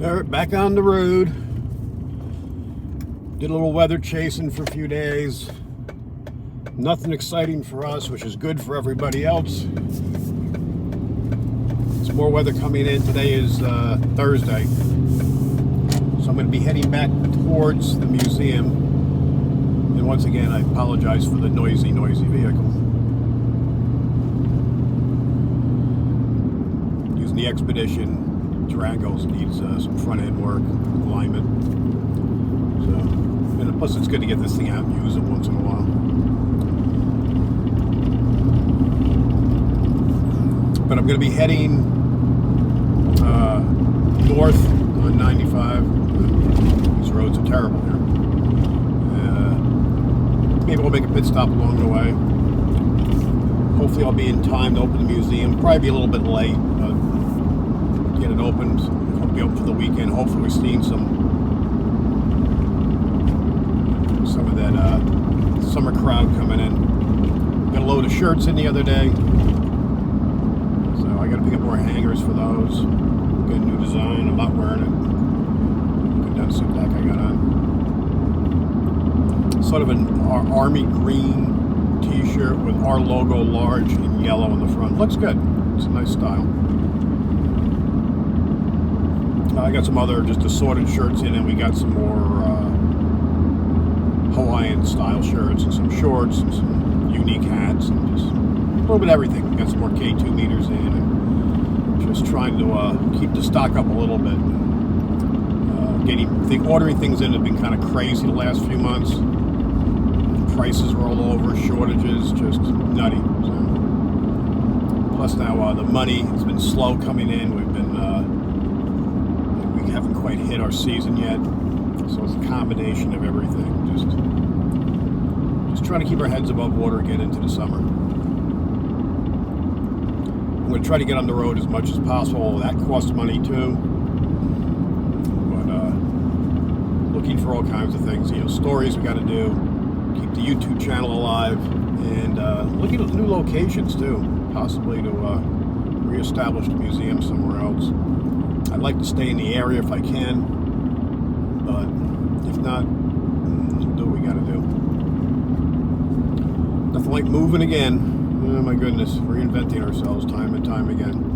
All right, back on the road. Did a little weather chasing for a few days. Nothing exciting for us, which is good for everybody else. There's more weather coming in. Today is Thursday. So I'm going to be heading back towards the museum. And once again, I apologize for the noisy vehicle. Using the Expedition. Dragos needs some front end work, alignment. So, and plus it's good to get this thing out and use it once in a while. But I'm going to be heading north on 95. These roads are terrible here. Maybe we'll make a pit stop along the way. Hopefully I'll be in time to open the museum. Probably be a little bit late, but get it opened. I'll be open for the weekend. Hopefully we're seeing some of that summer crowd coming in. Got a load of shirts in the other day, so I got to pick up more hangers for those. Got a new design. I'm not wearing it. Condensed suit deck I got on. Sort of an army green t-shirt with our logo large in yellow in the front. Looks good. It's a nice style. I got some other just assorted shirts in, and we got some more Hawaiian style shirts and some shorts and some unique hats and just a little bit of everything. We got some more K2 meters in, and just trying to keep the stock up a little bit. Ordering things in have been kind of crazy the last few months. Prices are all over, shortages, just nutty. So, plus now the money has been slow coming in. We haven't quite hit our season yet, so it's a combination of everything. Just trying to keep our heads above water again into the summer. I'm going to try to get on the road as much as possible. That costs money too, but looking for all kinds of things. Stories we got to do, keep the YouTube channel alive, and looking at new locations too, possibly to reestablish the museum somewhere else. I'd like to stay in the area if I can, but if not, we'll do what we got to do. Nothing like moving again. Oh my goodness, reinventing ourselves time and time again.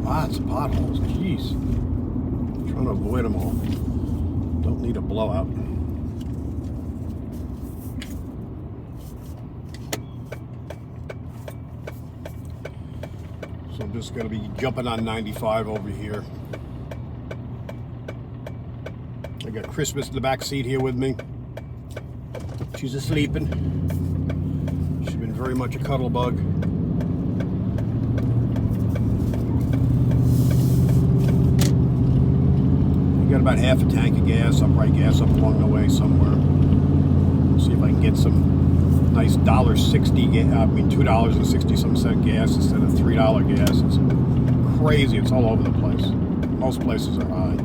Lots of potholes, jeez. I'm trying to avoid them all. Don't need a blowout. So I'm just going to be jumping on 95 over here. I got Christmas in the back seat here with me. She's asleeping. She's been very much a cuddle bug. I got about half a tank of gas. I'll probably gas up along the way somewhere. See if I can get some nice $2.60 gas instead of $3 gas. It's crazy. It's all over the place. Most places are high.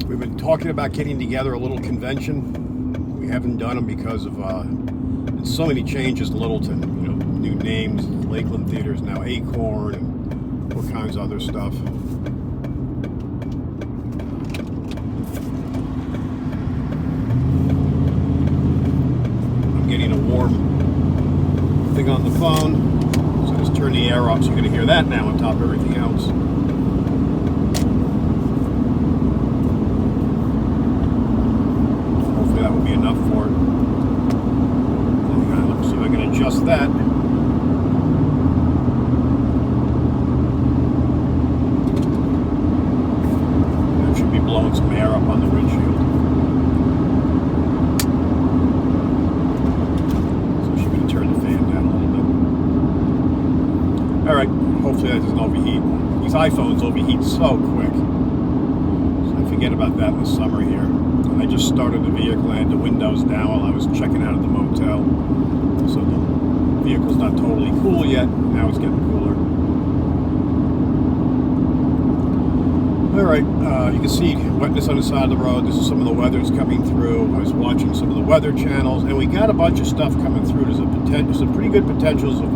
We've been talking about getting together a little convention. We haven't done them because of there's so many changes in Littleton. New names, Lakeland Theater's now Acorn, and all kinds of other stuff. I'm getting a warm thing on the phone, so just turn the air off so you're going to hear that now on top of everything else. Hopefully that will be enough for it. Let's see if I can adjust that. Blowing some air up on the windshield. So she's going to turn the fan down a little bit. Alright, hopefully that doesn't overheat. These iPhones overheat so quick. So I forget about that in the summer here. And I just started the vehicle. I had the windows down while I was checking out at the motel. So the vehicle's not totally cool yet. Now it's getting cooler. All right, you can see wetness on the side of the road. This is some of the weather that's coming through. I was watching some of the weather channels, and we got a bunch of stuff coming through. There's some pretty good potentials of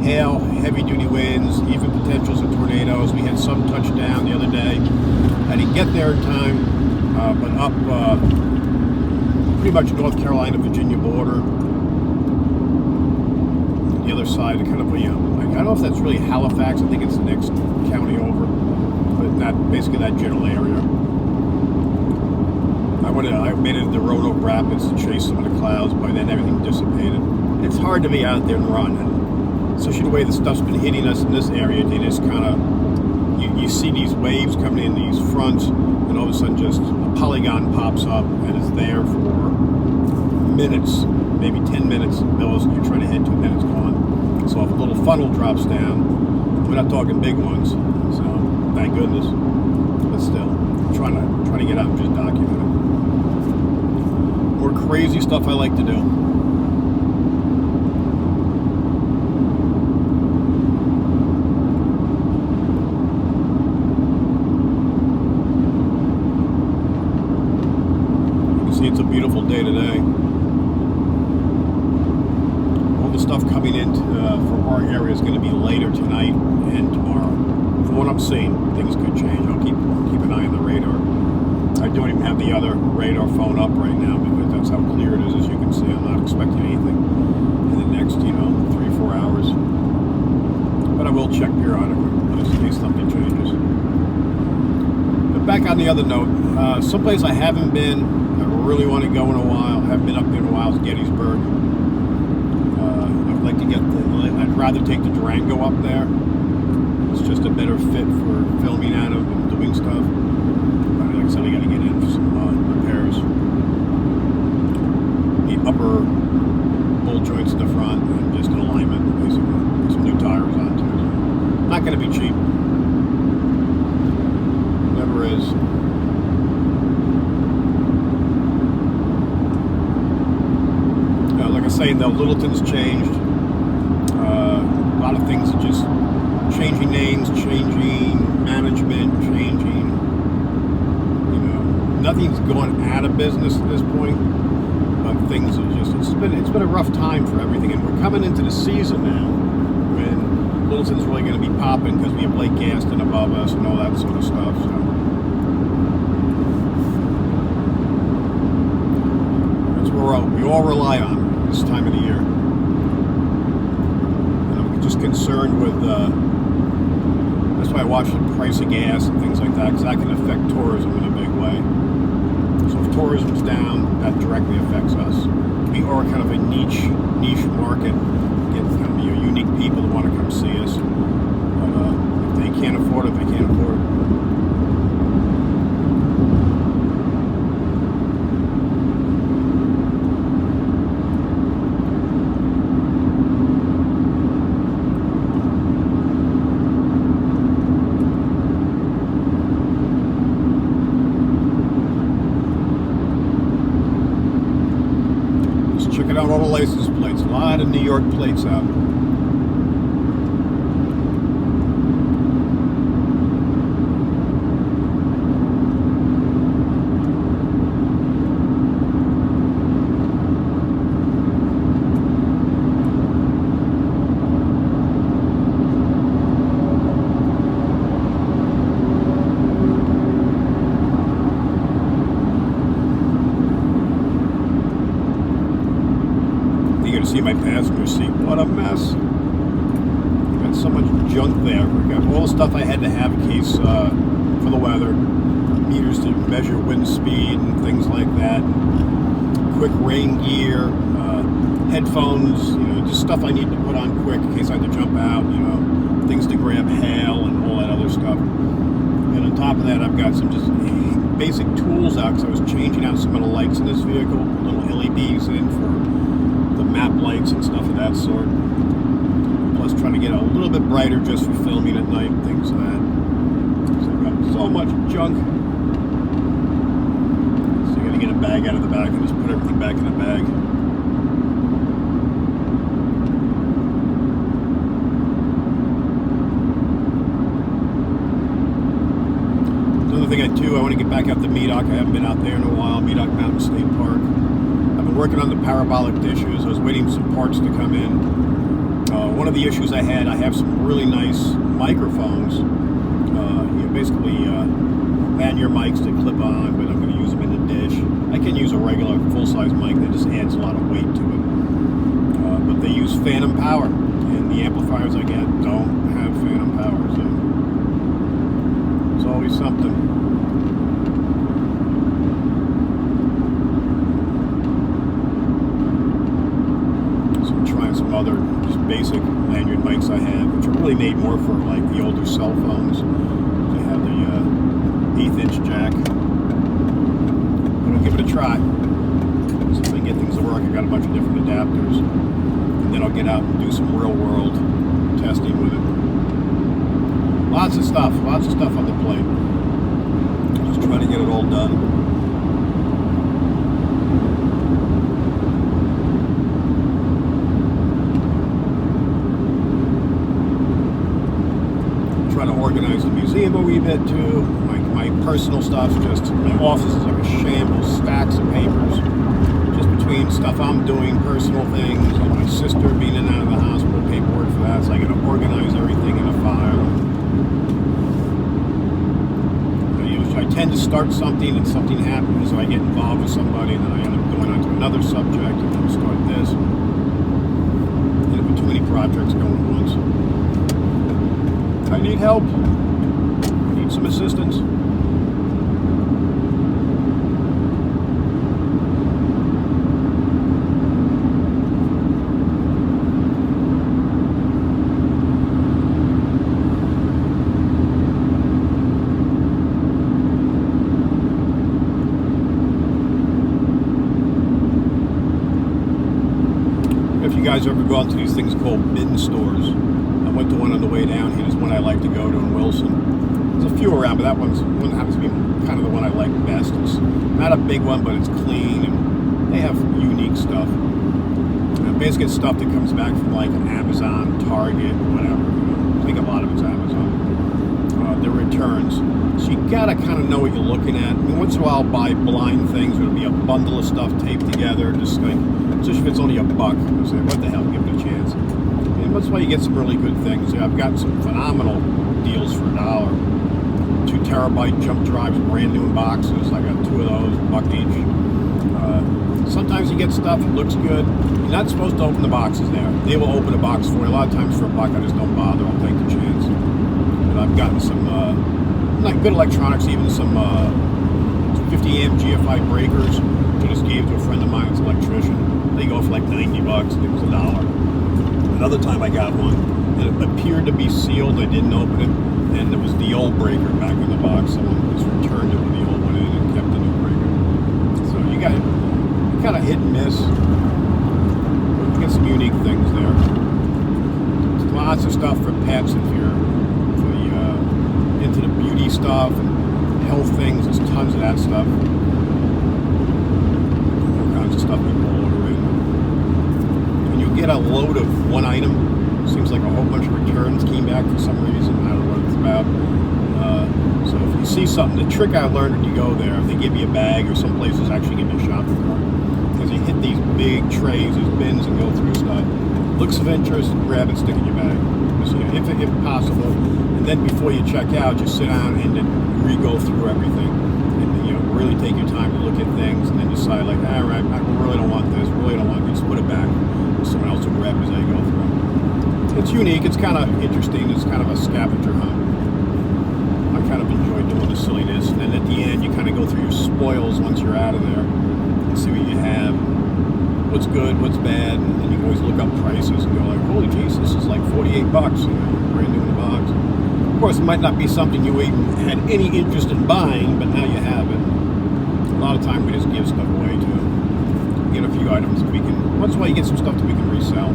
hail, heavy-duty winds, even potentials of tornadoes. We had some touchdown the other day. I didn't get there in time, but up pretty much North Carolina, Virginia border. The other side, kind of, I don't know if that's really Halifax. I think it's the next county over. But basically that general area. I made it to Roanoke Rapids to chase some of the clouds. By then everything dissipated. It's hard to be out there and run, and especially the way the stuff's been hitting us in this area. They just kind of, you see these waves coming in these fronts, and all of a sudden just a polygon pops up, and it's there for minutes, maybe 10 minutes. Those you're trying to head to, and then it's gone. So if a little funnel drops down, we're not talking big ones. So thank goodness. But still, trying to get out and just document it. More crazy stuff I like to do. You can see it's a beautiful day today. All the stuff coming in from our area is going to be later tonight and tomorrow. From what I'm seeing, things could change. I'll keep an eye on the radar. I don't even have the other radar phone up right now because that's how clear it is. As you can see, I'm not expecting anything in the next, 3-4 hours. But I will check periodically just in case something changes. But back on the other note, someplace I haven't been, I really want to go in a while. I haven't been up there in a while. Is Gettysburg. I'd like to I'd rather take the Durango up there. It's just a better fit for filming out of and doing stuff. But like I said, I got to get in for some repairs. The upper bolt joints at the front and just an alignment, basically. Some new tires on too. Not going to be cheap. Never is. Like I say, the Littleton's changed. A lot of things are just changing names, changing management, changing. Nothing's gone out of business at this point, but things are just. It's been a rough time for everything, and we're coming into the season now when Littleton's really going to be popping because we have Lake Gaston above us and all that sort of stuff. So that's what we all rely on this time of the year. And I'm just concerned with. That's why I watch the price of gas and things like that, because that can affect tourism in a big way. So if tourism's down, that directly affects us. We are kind of a niche market. Get kind of unique people that want to come see us. But if they can't afford it, they can't afford it. Checking out all the license plates. A lot of New York plates out. See my passenger seat. What a mess. Got so much junk there. We got all the stuff I had to have in case for the weather. Meters to measure wind speed and things like that. Quick rain gear, headphones, just stuff I need to put on quick in case I have to jump out, things to grab hail and all that other stuff. And on top of that, I've got some just basic tools out because I was changing out some of the lights in this vehicle, little LEDs in for the map lights and stuff of that sort. Plus trying to get a little bit brighter just for filming at night, things like that. So I've got so much junk. So you gotta get a bag out of the back and just put everything back in the bag. like too, I want to get back out to Medoc. I haven't been out there in a while. Medoc Mountain State Park. I've been working on the parabolic dishes. I was waiting for some parts to come in. One of the issues I have some really nice microphones. Basically lanyard mics that clip on, but I'm going to use them in the dish. I can use a regular full-size mic that just adds a lot of weight to it. But they use phantom power, and the amplifiers I get don't have phantom power, so it's always something. So I'm trying some other just basic lanyard mics I have, which are really made more for like the older cell phones. They have the 1/8" jack. But I'll give it a try. See if I can get things to work. I got a bunch of different adapters. And then I'll get out and do some real world testing with it. Lots of stuff on the plate. Just trying to get it all done. Trying to organize the museum a wee bit too. My personal stuff, just my office is like a shambles, stacks of papers. Just between stuff I'm doing, personal things, and my sister being in and out of the hospital, paperwork for that, so I gotta organize everything in a file. I tend to start something and something happens, so I get involved with somebody, and then I end up going on to another subject, and then start this. And in between many projects going at once. I need help. I need some assistance. If you guys ever go out to these things called bin stores, I went to one on the way down here. It's one I like to go to in Wilson. There's a few around, but that one happens to be kind of the one I like best. It's not a big one, but it's clean, and they have unique stuff. Basically, it's stuff that comes back from like Amazon, Target, whatever. I think a lot of it's Amazon. The returns. So you gotta kind of know what you're looking at. I mean, once in a while, I'll buy blind things. It'll be a bundle of stuff taped together, just like, especially if it's only $1. You say, what the hell? Give it a chance. And once in a while, you get some really good things. I've gotten some phenomenal deals for $1. 2 terabyte jump drives, brand new in boxes. I got 2 of those, $1 each. Sometimes you get stuff that looks good. You're not supposed to open the boxes there. They will open a box for you. A lot of times for $1, I just don't bother. I'll take the chance. And I've gotten some like good electronics, even some 50 amp GFI breakers. I just gave to a friend of mine who's an electrician. They go for like $90. I think it was $1. Another time I got one, and it appeared to be sealed. I didn't open it, and it was the old breaker back in the box. Someone just returned it with the old one in and kept the new breaker. So you got kind of hit and miss. You get some unique things there. Lots of stuff for pets if you're into the beauty stuff and health things. There's tons of that stuff. All kinds of stuff people order in. And you get a load of one item. Seems like a whole bunch of returns came back for some reason. I don't know what it's about. So if you see something, the trick I learned when you go there, if they give you a bag, or some places actually give you a shopping cart, because they hit these big trays, these bins, and go through stuff. Looks of interest, grab it, stick it in your bag. Just, if possible. And then before you check out, just sit down and then re-go through everything. And really take your time to look at things, and then decide like, all right, I really don't want this, really don't want this, put it back. And someone else will grab it as they go through. It's unique, it's kind of interesting, it's kind of a scavenger hunt. I kind of enjoy doing the silliness, and then at the end you kind of go through your spoils once you're out of there and see what you have, what's good, what's bad, and then you can always look up prices and go like, holy jeez, this is like $48, brand new in the box. Of course, it might not be something you even had any interest in buying, but now you have it. A lot of time we just give stuff away to get a few items that we can, once in a while you get some stuff that we can resell.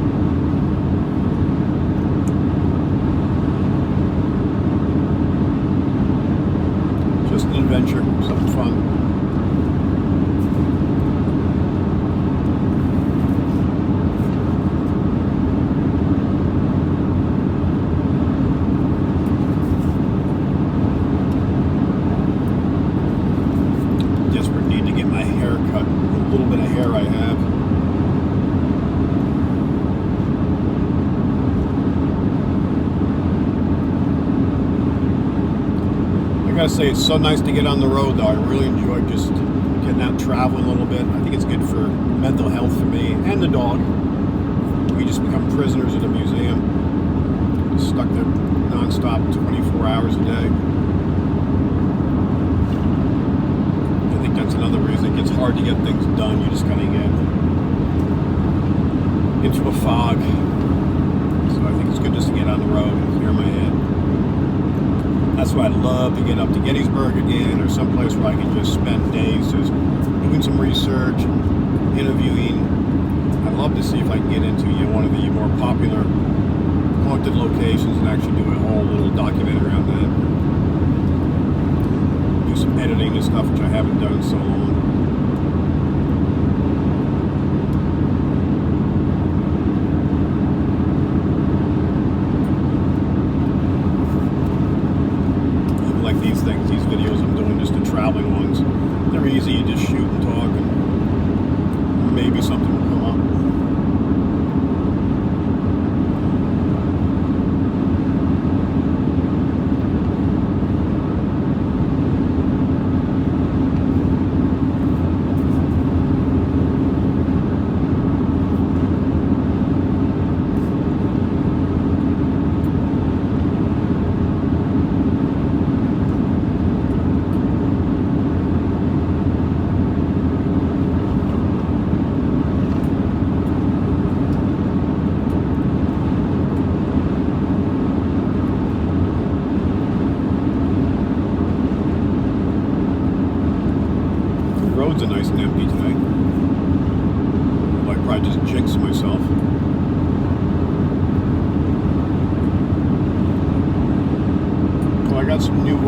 Just an adventure, something fun. gotta say, it's so nice to get on the road, though. I really enjoy just getting out traveling a little bit. I think it's good for mental health for me and the dog. We just become prisoners of the museum, just stuck there nonstop 24 hours a day. I think that's another reason it gets hard to get things done. You just kind of get into a fog. So I think it's good just to get on the road and clear my head. That's why I'd love to get up to Gettysburg again, or someplace where I can just spend days just doing some research and interviewing. I'd love to see if I can get into one of the more popular haunted locations and actually do a whole little documentary on that. Do some editing and stuff, which I haven't done in so long. Like these things, these videos I'm doing, just the traveling ones, they're easy. You just shoot and talk, and maybe something will come up. Roads are nice and empty today. I'd probably just jinx myself. Well, I got some new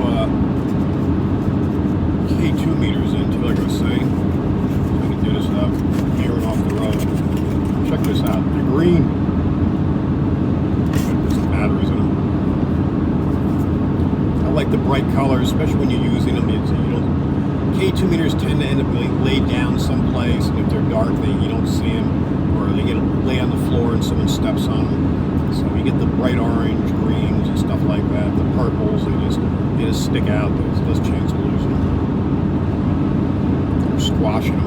K2 meters in too, like I was saying. I can do this without veering off the road. Check this out. They're green. There's some batteries in them. I like the bright colors, especially when you're using them. K2 meters tend to end up laid down someplace, and if they're dark, you don't see them, or they get lay on the floor and someone steps on them. So you get the bright orange, greens, and stuff like that. The purples, they just stick out. There's less chance of losing them or squashing them.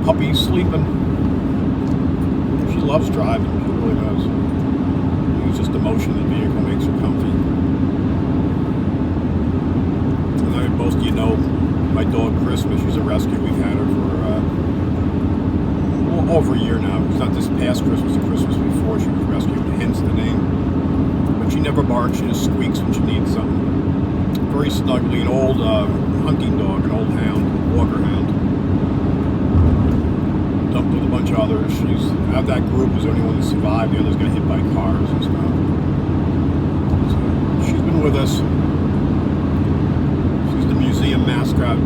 Puppy's sleeping. She loves driving. She really does. It's just the motion of the vehicle makes her comfy. And most of you know my dog Christmas. She's a rescue. We've had her for over a year now. It's not this past Christmas, the Christmas before she was rescued, hence the name. But she never barks. She just squeaks when she needs something. Very snuggly. An old hunting dog, an old hound, walker hound. Dumped with a bunch of others. She's out of that group is the only one that survived. The others got hit by cars and stuff. So she's been with us. She's the museum mascot.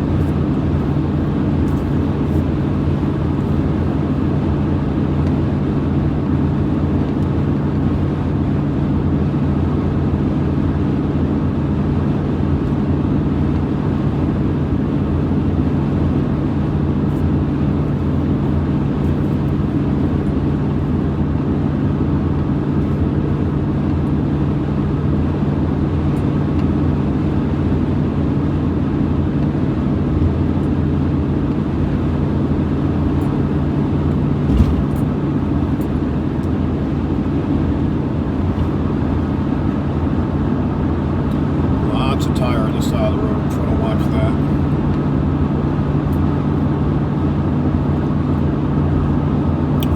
Tire on the side of the road. Try to watch that.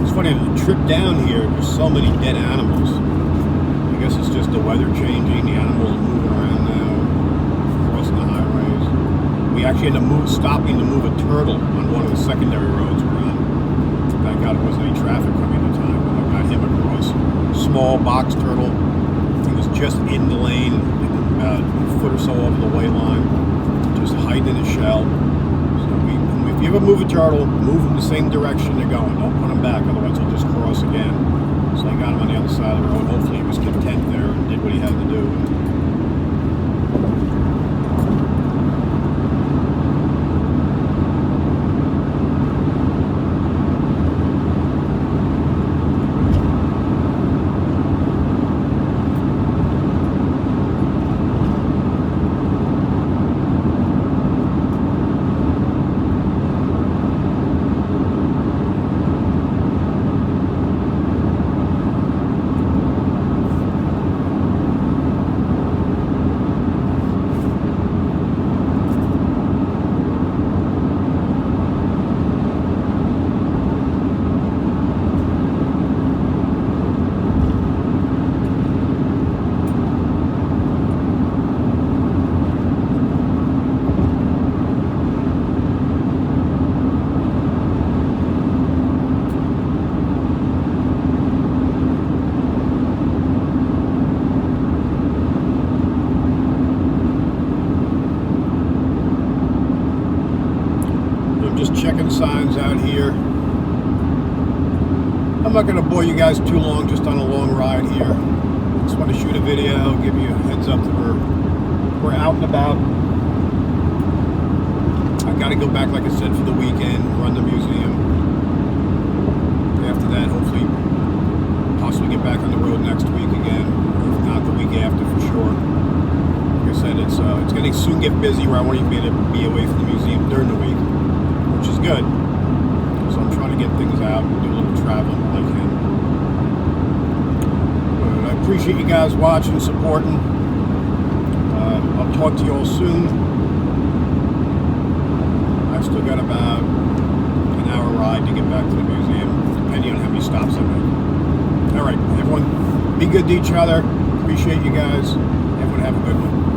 It's funny, the trip down here, there's so many dead animals. I guess it's just the weather changing. The animals are moving around now, crossing the highways. We actually had to stopping to move a turtle on one of the secondary roads we're on. Thank God there wasn't any traffic coming at the time. I got him across. Small box turtle. He was just in the lane. About a foot or so over the white line, just hiding in a shell. So if you ever move a turtle, move them the same direction they're going. Don't put them back, otherwise they'll just cross again. So I got him on the other side of the road. Hopefully he was content there and did what he had to do. Just checking signs out here. I'm not going to bore you guys too long, just on a long ride here. Just want to shoot a video, give you a heads up that we're out and about. I got to go back, like I said, for the weekend, run the museum. After that, hopefully, possibly get back on the road next week again, if not the week after for sure. Like I said, it's going to soon get busy where I won't even be able to be away from the museum during the week, which is good. So I'm trying to get things out and do a little traveling when I can. But I appreciate you guys watching, supporting. I'll talk to you all soon. I've still got about an hour ride to get back to the museum, depending on how many stops I make. All right, everyone, be good to each other. Appreciate you guys. Everyone have a good one.